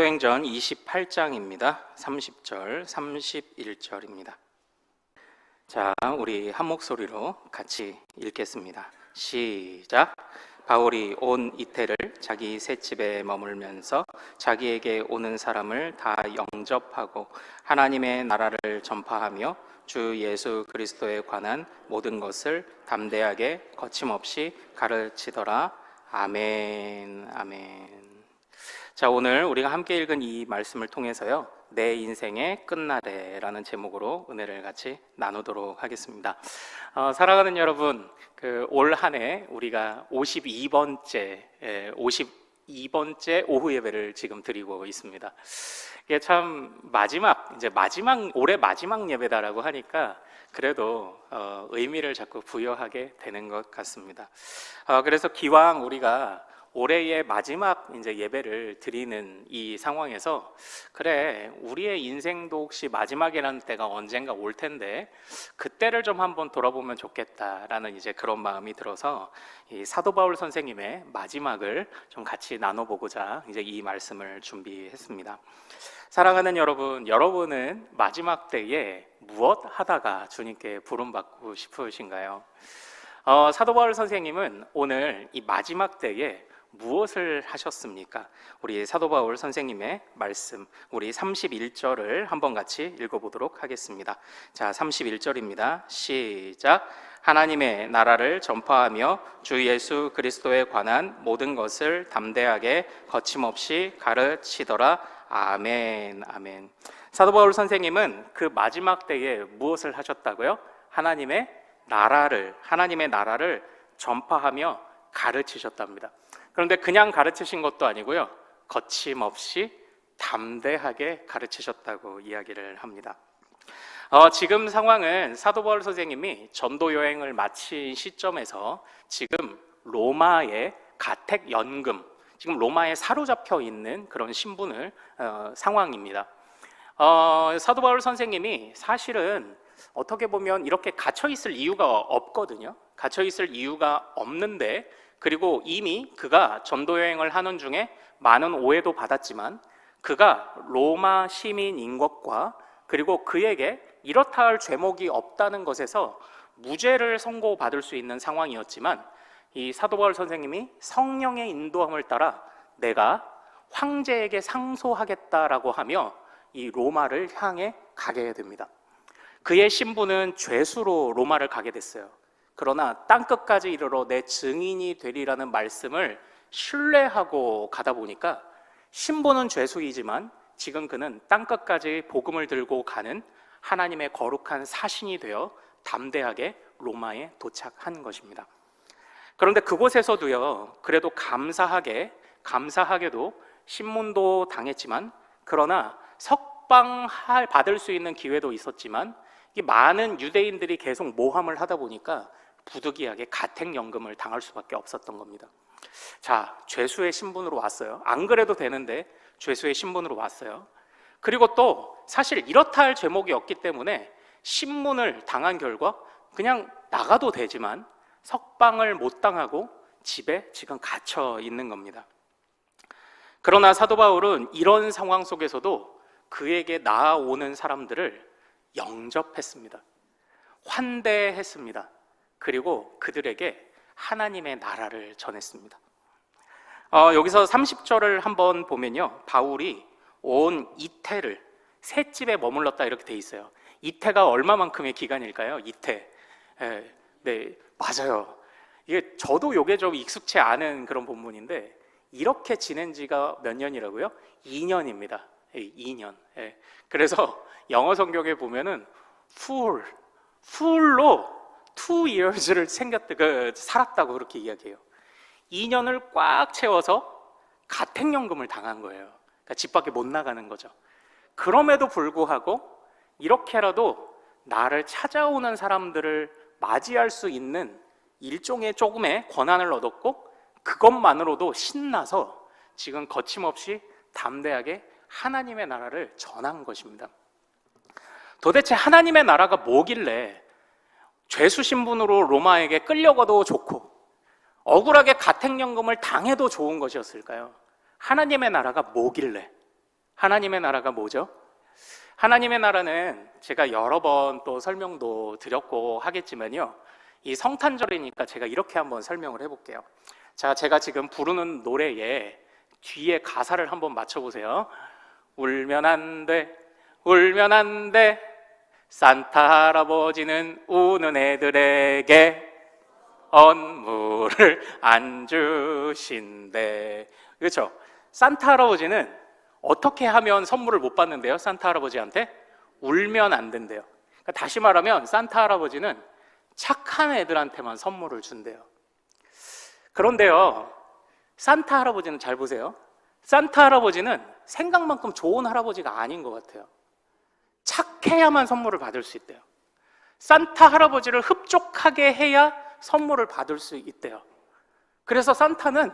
사도행전 28장입니다. 30절, 31절입니다. 자, 우리 한 목소리로 같이 읽겠습니다. 시작. 바울이 온 이태를 자기 셋집에 머물면서 자기에게 오는 사람을 다 영접하고 하나님의 나라를 전파하며 주 예수 그리스도에 관한 모든 것을 담대하게 거침없이 가르치더라. 아멘, 아멘. 자, 오늘 우리가 함께 읽은 이 말씀을 통해서요, 내 인생의 끝날에라는 제목으로 은혜를 같이 나누도록 하겠습니다. 사랑하는 여러분, 올 한 해 우리가 52번째 오후 예배를 지금 드리고 있습니다. 이게 참 올해 마지막 예배다라고 하니까 그래도 의미를 자꾸 부여하게 되는 것 같습니다. 그래서 기왕 우리가 올해의 마지막 예배를 드리는 이 상황에서, 그래, 우리의 인생도 혹시 마지막이라는 때가 언젠가 올 텐데 그때를 좀 한번 돌아보면 좋겠다라는 그런 마음이 들어서 이 사도 바울 선생님의 마지막을 좀 같이 나눠보고자 이 말씀을 준비했습니다. 사랑하는 여러분, 여러분은 마지막 때에 무엇 하다가 주님께 부름받고 싶으신가요? 사도 바울 선생님은 오늘 이 마지막 때에 무엇을 하셨습니까? 우리 사도 바울 선생님의 말씀, 우리 31절을 한번 같이 읽어보도록 하겠습니다. 자, 31절입니다. 시작. 하나님의 나라를 전파하며 주 예수 그리스도에 관한 모든 것을 담대하게 거침없이 가르치더라. 아멘, 아멘. 사도 바울 선생님은 그 마지막 때에 무엇을 하셨다고요? 하나님의 나라를 전파하며 가르치셨답니다. 그런데 그냥 가르치신 것도 아니고요, 거침없이 담대하게 가르치셨다고 이야기를 합니다. 지금 상황은 사도 바울 선생님이 전도 여행을 마친 시점에서 지금 로마의 가택연금, 지금 로마에 사로잡혀 있는 그런 신분을 상황입니다. 사도 바울 선생님이 사실은 어떻게 보면 이렇게 갇혀 있을 이유가 없거든요. 갇혀 있을 이유가 없는데, 그리고 이미 그가 전도 여행을 하는 중에 많은 오해도 받았지만 그가 로마 시민인 것과 그리고 그에게 이렇다 할 죄목이 없다는 것에서 무죄를 선고받을 수 있는 상황이었지만, 이 사도 바울 선생님이 성령의 인도함을 따라 내가 황제에게 상소하겠다라고 하며 이 로마를 향해 가게 됩니다. 그의 신분은 죄수로 로마를 가게 됐어요. 그러나 땅끝까지 이르러 내 증인이 되리라는 말씀을 신뢰하고 가다 보니까 신분은 죄수이지만 지금 그는 땅끝까지 복음을 들고 가는 하나님의 거룩한 사신이 되어 담대하게 로마에 도착한 것입니다. 그런데 그곳에서도요, 그래도 감사하게도 신문도 당했지만, 그러나 석방 받을 수 있는 기회도 있었지만, 이 많은 유대인들이 계속 모함을 하다 보니까 부득이하게 가택연금을 당할 수밖에 없었던 겁니다. 자, 죄수의 신분으로 왔어요. 안 그래도 되는데 죄수의 신분으로 왔어요. 그리고 또 사실 이렇다 할 죄목이 없기 때문에 신문을 당한 결과 그냥 나가도 되지만 석방을 못 당하고 집에 지금 갇혀 있는 겁니다. 그러나 사도 바울은 이런 상황 속에서도 그에게 나아오는 사람들을 영접했습니다. 환대했습니다. 그리고 그들에게 하나님의 나라를 전했습니다. 여기서 30절을 한번 보면요, 바울이 온 이태를 셋집에 머물렀다 이렇게 돼 있어요. 이태가 얼마만큼의 기간일까요? 이태. 네, 맞아요. 저도 이게 좀 익숙치 않은 그런 본문인데, 이렇게 지낸 지가 몇 년이라고요? 2년입니다. 2년. 그래서 영어 성경에 보면은 full로 2 years를 살았다고 그렇게 이야기해요. 2년을 꽉 채워서 가택연금을 당한 거예요. 그러니까 집 밖에 못 나가는 거죠. 그럼에도 불구하고 이렇게라도 나를 찾아오는 사람들을 맞이할 수 있는 일종의 조금의 권한을 얻었고, 그것만으로도 신나서 지금 거침없이 담대하게 하나님의 나라를 전한 것입니다. 도대체 하나님의 나라가 뭐길래 죄수 신분으로 로마에게 끌려가도 좋고 억울하게 가택연금을 당해도 좋은 것이었을까요? 하나님의 나라가 뭐길래? 하나님의 나라가 뭐죠? 하나님의 나라는 제가 여러 번 또 설명도 드렸고 하겠지만요, 이 성탄절이니까 제가 이렇게 한번 설명을 해볼게요. 자, 제가 지금 부르는 노래에 뒤에 가사를 한번 맞춰보세요. 울면 안 돼, 울면 안 돼, 산타 할아버지는 우는 애들에게 선물을 안 주신대. 그렇죠? 산타 할아버지는 어떻게 하면 선물을 못 받는데요? 산타 할아버지한테 울면 안 된대요. 그러니까 다시 말하면 산타 할아버지는 착한 애들한테만 선물을 준대요. 그런데요, 산타 할아버지는 잘 보세요. 산타 할아버지는 생각만큼 좋은 할아버지가 아닌 것 같아요. 착해야만 선물을 받을 수 있대요. 산타 할아버지를 흡족하게 해야 선물을 받을 수 있대요. 그래서 산타는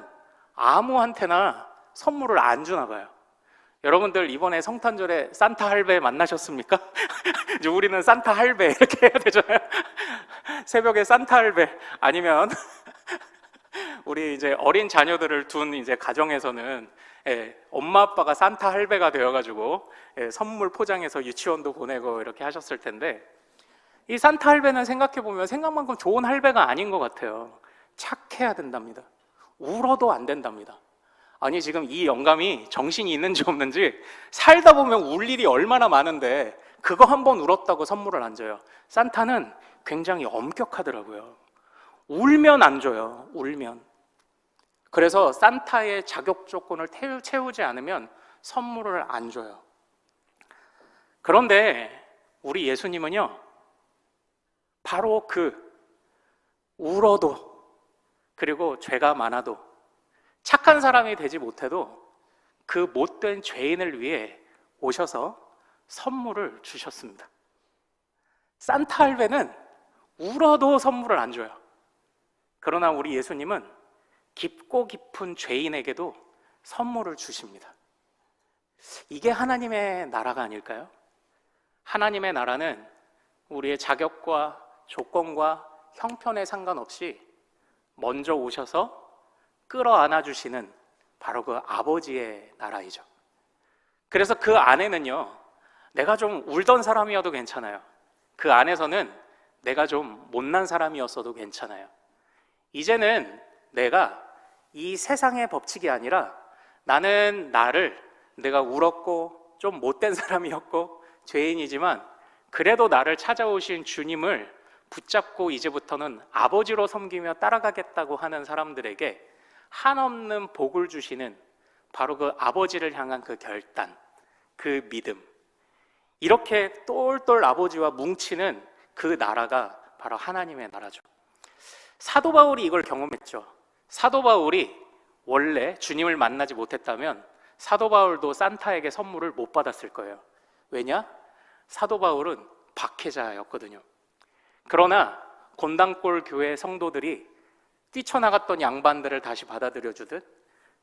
아무한테나 선물을 안 주나 봐요. 여러분들 이번에 성탄절에 산타 할배 만나셨습니까? 이제 우리는 산타 할배 이렇게 해야 되잖아요. 새벽에 산타 할배, 아니면 우리 이제 어린 자녀들을 둔 이제 가정에서는 엄마 아빠가 산타 할배가 되어가지고 선물 포장해서 유치원도 보내고 이렇게 하셨을 텐데, 이 산타 할배는 생각해 보면 생각만큼 좋은 할배가 아닌 것 같아요. 착해야 된답니다. 울어도 안 된답니다. 아니, 지금 이 영감이 정신이 있는지 없는지 살다 보면 울 일이 얼마나 많은데 그거 한번 울었다고 선물을 안 줘요. 산타는 굉장히 엄격하더라고요. 울면 안 줘요. 울면. 그래서 산타의 자격 조건을 채우지 않으면 선물을 안 줘요. 그런데 우리 예수님은요, 바로 그 울어도, 그리고 죄가 많아도, 착한 사람이 되지 못해도 그 못된 죄인을 위해 오셔서 선물을 주셨습니다. 산타 할배는 울어도 선물을 안 줘요. 그러나 우리 예수님은 깊고 깊은 죄인에게도 선물을 주십니다. 이게 하나님의 나라가 아닐까요? 하나님의 나라는 우리의 자격과 조건과 형편에 상관없이 먼저 오셔서 끌어안아 주시는 바로 그 아버지의 나라이죠. 그래서 그 안에는요, 내가 좀 울던 사람이어도 괜찮아요. 그 안에서는 내가 좀 못난 사람이었어도 괜찮아요. 이제는 내가 이 세상의 법칙이 아니라 나는 내가 울었고 좀 못된 사람이었고 죄인이지만 그래도 나를 찾아오신 주님을 붙잡고 이제부터는 아버지로 섬기며 따라가겠다고 하는 사람들에게 한없는 복을 주시는 바로 그 아버지를 향한 그 결단, 그 믿음, 이렇게 똘똘 아버지와 뭉치는 그 나라가 바로 하나님의 나라죠. 사도 바울이 이걸 경험했죠. 사도 바울이 원래 주님을 만나지 못했다면 사도 바울도 산타에게 선물을 못 받았을 거예요. 왜냐? 사도 바울은 박해자였거든요. 그러나 곤단골 교회 성도들이 뛰쳐나갔던 양반들을 다시 받아들여 주듯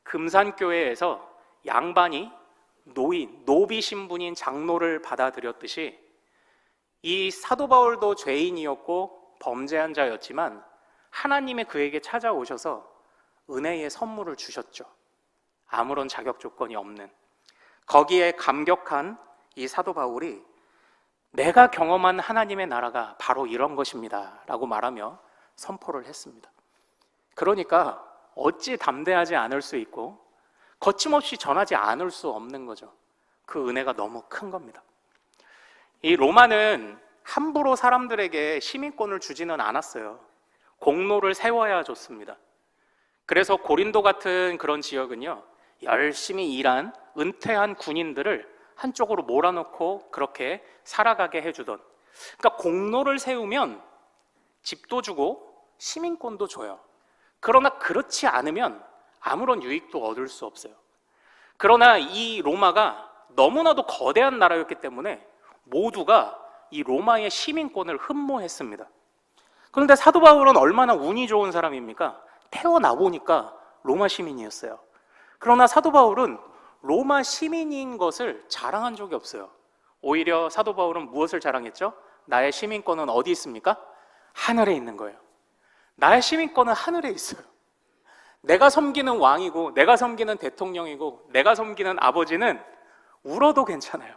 금산교회에서 양반이 노비 신분인 장로를 받아들였듯이 이 사도 바울도 죄인이었고 범죄한 자였지만 하나님의 그에게 찾아오셔서 은혜의 선물을 주셨죠. 아무런 자격 조건이 없는. 거기에 감격한 이 사도 바울이 내가 경험한 하나님의 나라가 바로 이런 것입니다 라고 말하며 선포를 했습니다. 그러니까 어찌 담대하지 않을 수 있고 거침없이 전하지 않을 수 없는 거죠. 그 은혜가 너무 큰 겁니다. 이 로마는 함부로 사람들에게 시민권을 주지는 않았어요. 공로를 세워야 줬습니다. 그래서 고린도 같은 그런 지역은요, 열심히 일한 은퇴한 군인들을 한쪽으로 몰아놓고 그렇게 살아가게 해주던, 그러니까 공로를 세우면 집도 주고 시민권도 줘요. 그러나 그렇지 않으면 아무런 유익도 얻을 수 없어요. 그러나 이 로마가 너무나도 거대한 나라였기 때문에 모두가 이 로마의 시민권을 흠모했습니다. 그런데 사도 바울은 얼마나 운이 좋은 사람입니까? 태어나 보니까 로마 시민이었어요. 그러나 사도 바울은 로마 시민인 것을 자랑한 적이 없어요. 오히려 사도 바울은 무엇을 자랑했죠? 나의 시민권은 어디 있습니까? 하늘에 있는 거예요. 나의 시민권은 하늘에 있어요. 내가 섬기는 왕이고 내가 섬기는 대통령이고 내가 섬기는 아버지는 울어도 괜찮아요.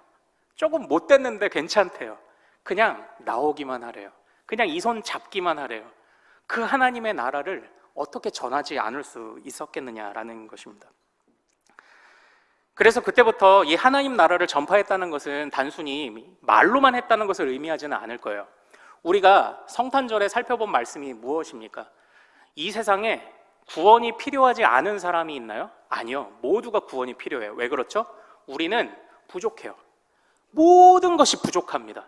조금 못됐는데 괜찮대요. 그냥 나오기만 하래요. 그냥 이 손 잡기만 하래요. 그 하나님의 나라를 어떻게 전하지 않을 수 있었겠느냐라는 것입니다. 그래서 그때부터 이 하나님 나라를 전파했다는 것은 단순히 말로만 했다는 것을 의미하지는 않을 거예요. 우리가 성탄절에 살펴본 말씀이 무엇입니까? 이 세상에 구원이 필요하지 않은 사람이 있나요? 아니요. 모두가 구원이 필요해요. 왜 그렇죠? 우리는 부족해요. 모든 것이 부족합니다.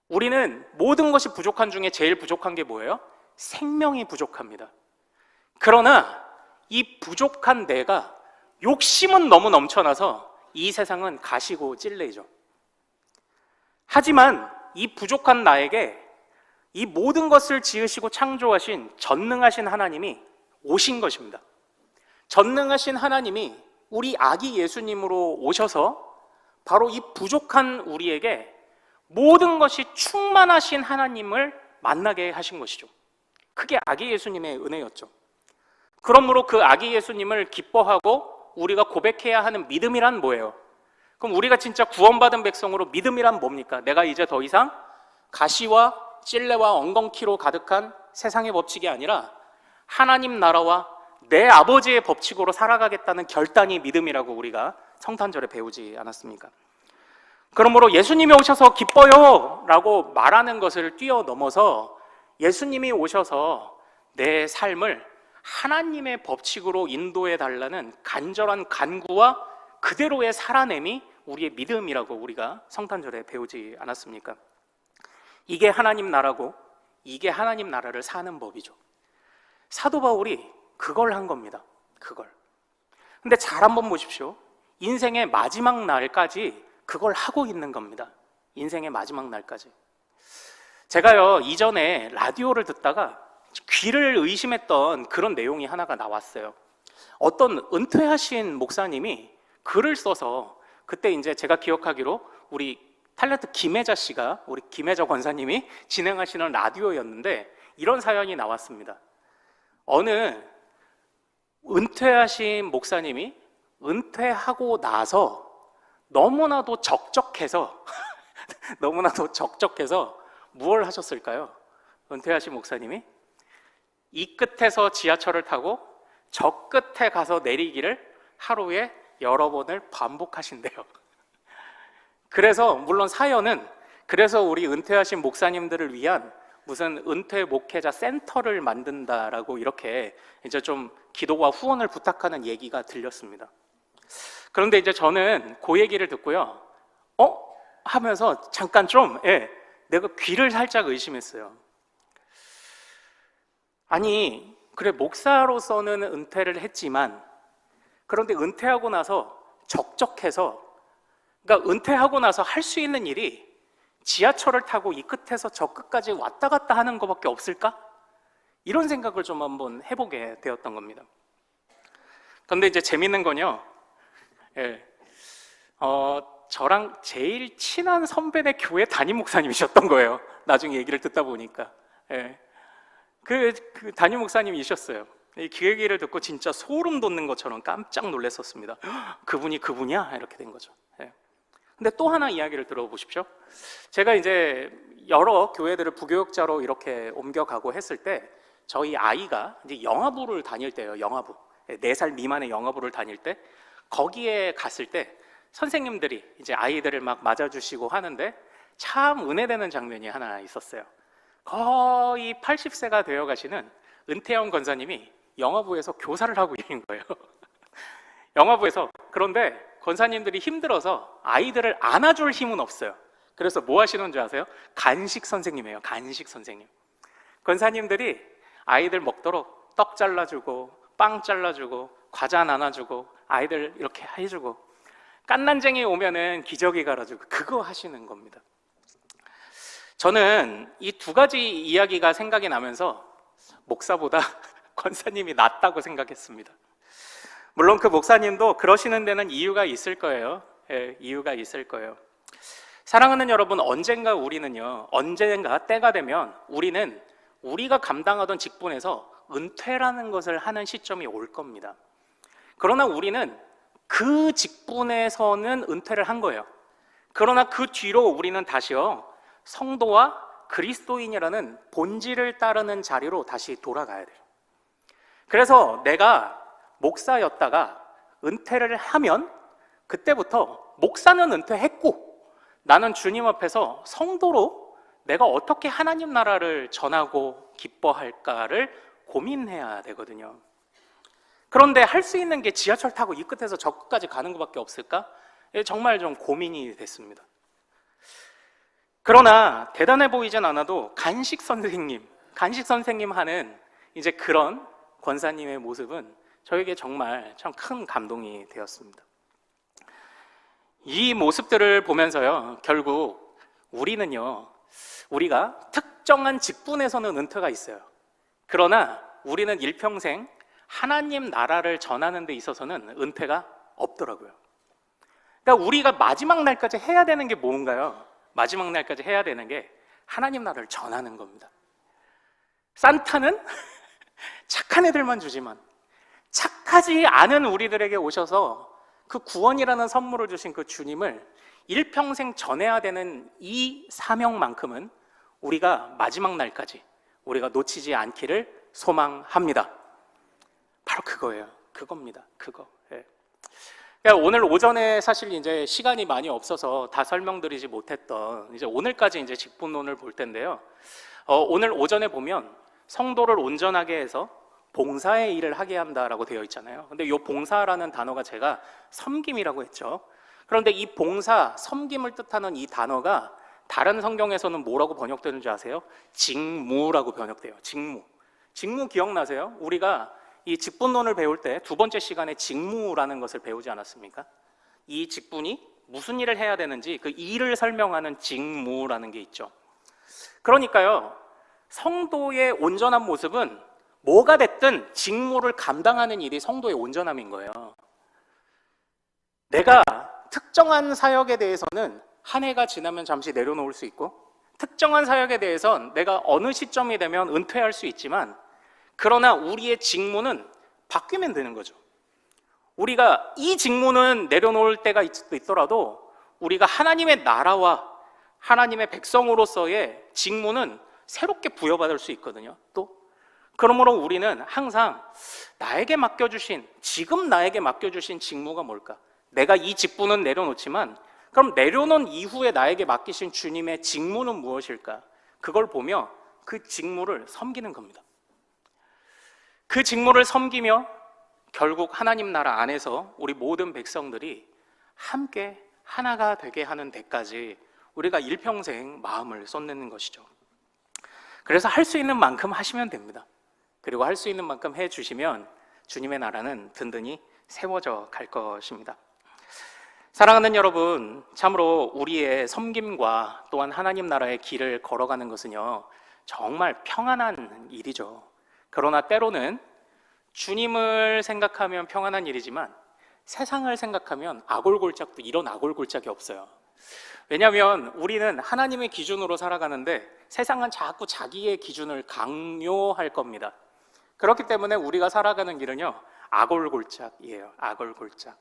우리는 모든 것이 부족한 중에 제일 부족한 게 뭐예요? 생명이 부족합니다. 그러나 이 부족한 내가 욕심은 너무 넘쳐나서 이 세상은 가시고 찔레이죠. 하지만 이 부족한 나에게 이 모든 것을 지으시고 창조하신 전능하신 하나님이 오신 것입니다. 전능하신 하나님이 우리 아기 예수님으로 오셔서 바로 이 부족한 우리에게 모든 것이 충만하신 하나님을 만나게 하신 것이죠. 그게 아기 예수님의 은혜였죠. 그러므로 그 아기 예수님을 기뻐하고 우리가 고백해야 하는 믿음이란 뭐예요? 그럼 우리가 진짜 구원받은 백성으로 믿음이란 뭡니까? 내가 이제 더 이상 가시와 찔레와 엉겅퀴로 가득한 세상의 법칙이 아니라 하나님 나라와 내 아버지의 법칙으로 살아가겠다는 결단이 믿음이라고 우리가 성탄절에 배우지 않았습니까? 그러므로 예수님이 오셔서 기뻐요 라고 말하는 것을 뛰어넘어서 예수님이 오셔서 내 삶을 하나님의 법칙으로 인도해 달라는 간절한 간구와 그대로의 살아냄이 우리의 믿음이라고 우리가 성탄절에 배우지 않았습니까? 이게 하나님 나라고 이게 하나님 나라를 사는 법이죠. 사도 바울이 그걸 한 겁니다. 그걸. 근데 잘 한번 보십시오. 인생의 마지막 날까지 그걸 하고 있는 겁니다. 인생의 마지막 날까지. 제가요 이전에 라디오를 듣다가 귀를 의심했던 그런 내용이 하나가 나왔어요. 어떤 은퇴하신 목사님이 글을 써서 그때 이제 제가 기억하기로 우리 탤런트 김혜자 씨가 우리 김혜자 권사님이 진행하시는 라디오였는데 이런 사연이 나왔습니다. 어느 은퇴하신 목사님이 은퇴하고 나서 너무나도 적적해서 무엇을 하셨을까요? 은퇴하신 목사님이 이 끝에서 지하철을 타고 저 끝에 가서 내리기를 하루에 여러 번을 반복하신대요. 그래서 물론 사연은 그래서 우리 은퇴하신 목사님들을 위한 무슨 은퇴 목회자 센터를 만든다라고 이렇게 이제 좀 기도와 후원을 부탁하는 얘기가 들렸습니다. 그런데 이제 저는 그 얘기를 듣고요. 하면서 잠깐 좀 내가 귀를 살짝 의심했어요. 아니 그래 목사로서는 은퇴를 했지만 그런데 은퇴하고 나서 적적해서 그러니까 은퇴하고 나서 할 수 있는 일이 지하철을 타고 이 끝에서 저 끝까지 왔다 갔다 하는 것밖에 없을까? 이런 생각을 좀 한번 해보게 되었던 겁니다. 그런데 이제 재밌는 건요. 저랑 제일 친한 선배네 교회 담임 목사님이셨던 거예요. 나중에 얘기를 듣다 보니까. 그 담임 목사님이셨어요. 그 얘기를 듣고 진짜 소름 돋는 것처럼 깜짝 놀랐었습니다. 그분이 그분이야? 이렇게 된 거죠. 근데 또 하나 이야기를 들어보십시오. 제가 이제 여러 교회들을 부교육자로 이렇게 옮겨가고 했을 때 저희 아이가 이제 영아부를 다닐 때예요. 영아부. 4살 미만의 영아부를 다닐 때 거기에 갔을 때 선생님들이 이제 아이들을 막 맞아주시고 하는데 참 은혜되는 장면이 하나 있었어요. 거의 80세가 되어 가시는 은퇴형 권사님이 영아부에서 교사를 하고 있는 거예요. 영아부에서. 그런데 권사님들이 힘들어서 아이들을 안아줄 힘은 없어요. 그래서 뭐 하시는 줄 아세요? 간식 선생님이에요. 간식 선생님. 권사님들이 아이들 먹도록 떡 잘라주고 빵 잘라주고 과자 나눠주고 아이들 이렇게 해주고 깐난쟁이 오면은 기저귀 갈아주고 그거 하시는 겁니다. 저는 이 두 가지 이야기가 생각이 나면서 목사보다 권사님이 낫다고 생각했습니다. 물론 그 목사님도 그러시는 데는 이유가 있을 거예요. 이유가 있을 거예요. 사랑하는 여러분, 언젠가 때가 되면 우리는 우리가 감당하던 직분에서 은퇴라는 것을 하는 시점이 올 겁니다. 그러나 우리는 그 직분에서는 은퇴를 한 거예요. 그러나 그 뒤로 우리는 다시요, 성도와 그리스도인이라는 본질을 따르는 자리로 다시 돌아가야 돼요. 그래서 내가 목사였다가 은퇴를 하면 그때부터 목사는 은퇴했고 나는 주님 앞에서 성도로 내가 어떻게 하나님 나라를 전하고 기뻐할까를 고민해야 되거든요. 그런데 할 수 있는 게 지하철 타고 이 끝에서 저 끝까지 가는 것밖에 없을까? 정말 좀 고민이 됐습니다. 그러나 대단해 보이진 않아도 간식 선생님 하는 이제 그런 권사님의 모습은 저에게 정말 참 큰 감동이 되었습니다. 이 모습들을 보면서요, 결국 우리가 특정한 직분에서는 은퇴가 있어요. 그러나 우리는 일평생 하나님 나라를 전하는 데 있어서는 은퇴가 없더라고요. 그러니까 우리가 마지막 날까지 해야 되는 게 뭔가요? 마지막 날까지 해야 되는 게 하나님 나라를 전하는 겁니다. 산타는 착한 애들만 주지만 착하지 않은 우리들에게 오셔서 그 구원이라는 선물을 주신 그 주님을 일평생 전해야 되는 이 사명만큼은 우리가 마지막 날까지 우리가 놓치지 않기를 소망합니다. 바로 그거예요. 그겁니다. 그거. 예. 그러니까 오늘 오전에 사실 이제 시간이 많이 없어서 다 설명드리지 못했던 이제 오늘까지 이제 직분론을 볼 텐데요. 오늘 오전에 보면 성도를 온전하게 해서 봉사의 일을 하게 한다라고 되어 있잖아요. 근데 이 봉사라는 단어가 제가 섬김이라고 했죠. 그런데 이 봉사, 섬김을 뜻하는 이 단어가 다른 성경에서는 뭐라고 번역되는 줄 아세요? 직무라고 번역돼요. 직무 기억나세요? 우리가 이 직분론을 배울 때 두 번째 시간에 직무라는 것을 배우지 않았습니까? 이 직분이 무슨 일을 해야 되는지 그 일을 설명하는 직무라는 게 있죠. 그러니까요, 성도의 온전한 모습은 뭐가 됐든 직무를 감당하는 일이 성도의 온전함인 거예요. 내가 특정한 사역에 대해서는 한 해가 지나면 잠시 내려놓을 수 있고 특정한 사역에 대해서는 내가 어느 시점이 되면 은퇴할 수 있지만 그러나 우리의 직무는 바뀌면 되는 거죠. 우리가 이 직무는 내려놓을 때가 있더라도 우리가 하나님의 나라와 하나님의 백성으로서의 직무는 새롭게 부여받을 수 있거든요. 또 그러므로 우리는 항상 지금 나에게 맡겨주신 직무가 뭘까? 내가 이 직분은 내려놓지만 그럼 내려놓은 이후에 나에게 맡기신 주님의 직무는 무엇일까? 그걸 보며 그 직무를 섬기는 겁니다. 그 직무를 섬기며 결국 하나님 나라 안에서 우리 모든 백성들이 함께 하나가 되게 하는 데까지 우리가 일평생 마음을 쏟는 것이죠. 그래서 할 수 있는 만큼 하시면 됩니다. 그리고 할 수 있는 만큼 해주시면 주님의 나라는 든든히 세워져 갈 것입니다. 사랑하는 여러분, 참으로 우리의 섬김과 또한 하나님 나라의 길을 걸어가는 것은요, 정말 평안한 일이죠. 그러나 때로는 주님을 생각하면 평안한 일이지만 세상을 생각하면 이런 아골골짝이 없어요. 왜냐하면 우리는 하나님의 기준으로 살아가는데 세상은 자꾸 자기의 기준을 강요할 겁니다. 그렇기 때문에 우리가 살아가는 길은요, 아골골짝이에요. 아골골짝.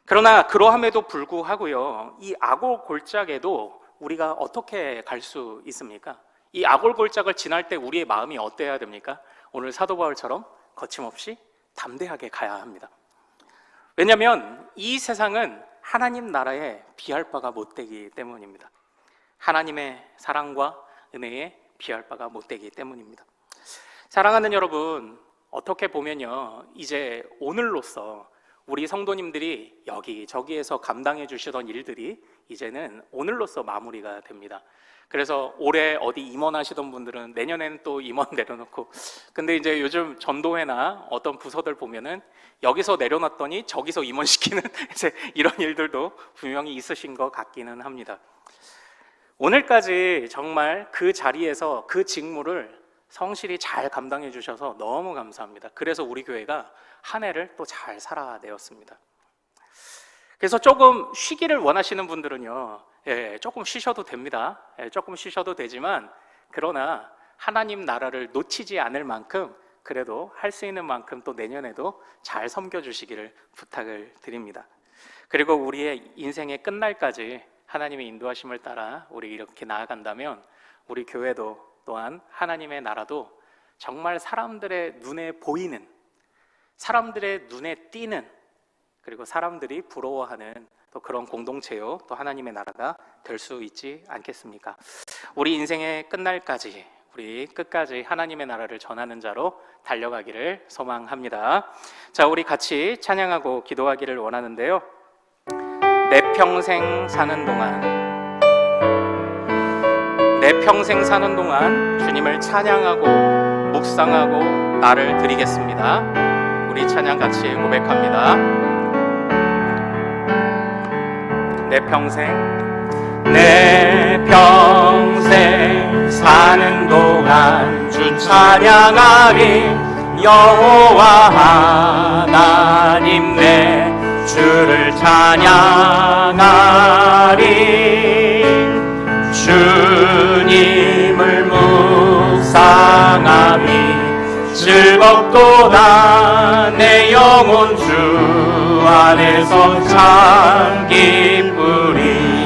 그러나 그러함에도 불구하고요, 이 아골골짝에도 우리가 어떻게 갈 수 있습니까? 이 아골골짝을 지날 때 우리의 마음이 어때야 됩니까? 오늘 사도 바울처럼 거침없이 담대하게 가야 합니다. 왜냐하면 이 세상은 하나님 나라에 비할 바가 못되기 때문입니다. 하나님의 사랑과 은혜에 비할 바가 못되기 때문입니다. 사랑하는 여러분, 어떻게 보면요, 이제 오늘로써 우리 성도님들이 여기저기에서 감당해 주시던 일들이 이제는 오늘로써 마무리가 됩니다. 그래서 올해 어디 임원하시던 분들은 내년에는 또 임원 내려놓고, 근데 이제 요즘 전도회나 어떤 부서들 보면은 여기서 내려놨더니 저기서 임원시키는 이제 이런 일들도 분명히 있으신 것 같기는 합니다. 오늘까지 정말 그 자리에서 그 직무를 성실히 잘 감당해 주셔서 너무 감사합니다. 그래서 우리 교회가 한 해를 또 잘 살아내었습니다. 그래서 조금 쉬기를 원하시는 분들은요, 조금 쉬셔도 됩니다. 조금 쉬셔도 되지만 그러나 하나님 나라를 놓치지 않을 만큼 그래도 할 수 있는 만큼 또 내년에도 잘 섬겨주시기를 부탁을 드립니다. 그리고 우리의 인생의 끝날까지 하나님의 인도하심을 따라 우리 이렇게 나아간다면 우리 교회도 또한 하나님의 나라도 정말 사람들의 눈에 보이는, 사람들의 눈에 띄는, 그리고 사람들이 부러워하는 또 그런 공동체요, 또 하나님의 나라가 될 수 있지 않겠습니까? 우리 인생의 끝날까지, 우리 끝까지 하나님의 나라를 전하는 자로 달려가기를 소망합니다. 자, 우리 같이 찬양하고 기도하기를 원하는데요. 내 평생 사는 동안, 내 평생 사는 동안 주님을 찬양하고 묵상하고 나를 드리겠습니다. 우리 찬양 같이 고백합니다. 내 평생 사는 동안 주 찬양하리. 여호와 하나님 내 주를 찬양하리. 주님을 묵상하니 즐겁도다. 내 영혼 주 안에서 참 기쁘리.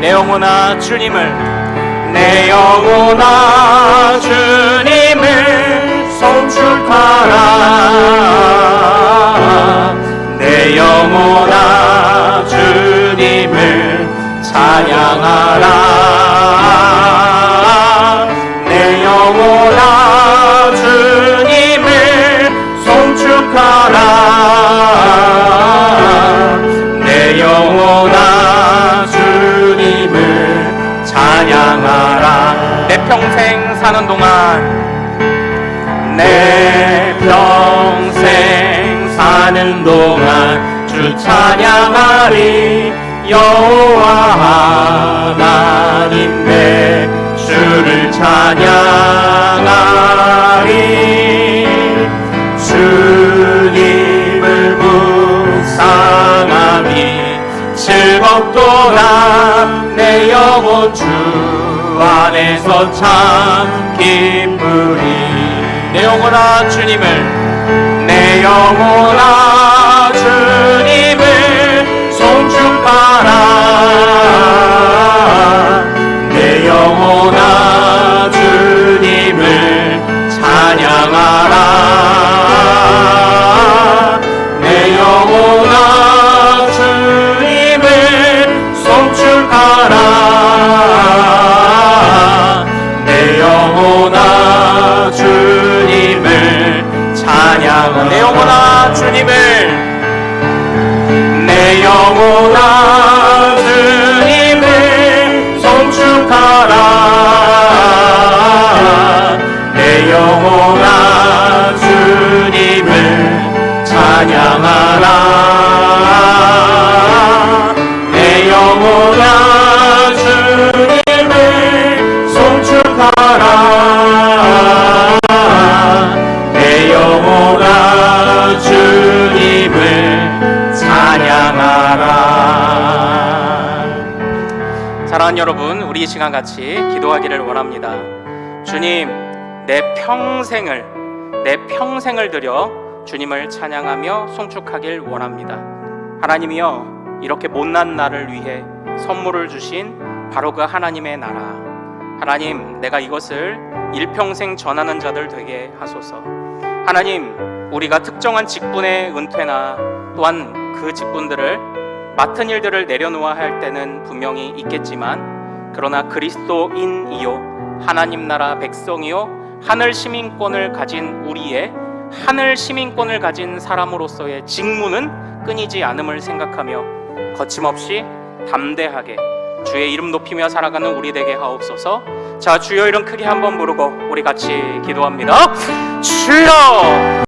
내 영혼아 주님을, 내 영혼아 주님을 송축하라. 내 영혼아 주님을 찬양하라. 내 영혼아 주님을 송축하라. 내 영혼아 주님을 찬양하라. 내 평생 사는 동안, 내 평생 사는 동안 주 찬양하리. 여호와 하나님 내 주를 찬양하리. 주님을 묵상하니 즐겁도다. 내 영혼 주 안에서 참 기쁘리. 내 영혼아 주님을, 내 영혼아 주님을 송축하라. 내 영혼아 주님을 찬양하라. 내 영혼아 주님을 송축하라. 내 영혼아 주님을 찬양하라. 내 영혼아 주님을, 내 영혼아 주님을 송축하라. 내 영혼아 주님을 찬양하라. 내 영혼아 주님을 송축하라. 내 영혼아 주님을 찬양하라. 사랑하는 여러분, 우리 이 시간 같이 기도하기를 원합니다. 주님, 내 평생을 들여 주님을 찬양하며 송축하길 원합니다. 하나님이여, 이렇게 못난 나를 위해 선물을 주신 바로 그 하나님의 나라, 하나님, 내가 이것을 일평생 전하는 자들 되게 하소서. 하나님, 우리가 특정한 직분의 은퇴나 또한 그 직분들을 맡은 일들을 내려놓아야 할 때는 분명히 있겠지만, 그러나 그리스도인이요 하나님 나라 백성이요 하늘 시민권을 가진 우리의 하늘 시민권을 가진 사람으로서의 직무는 끊이지 않음을 생각하며 거침없이 담대하게 주의 이름 높이며 살아가는 우리 되게 하옵소서. 자, 주여 이름 크게 한번 부르고 우리 같이 기도합니다. 주여!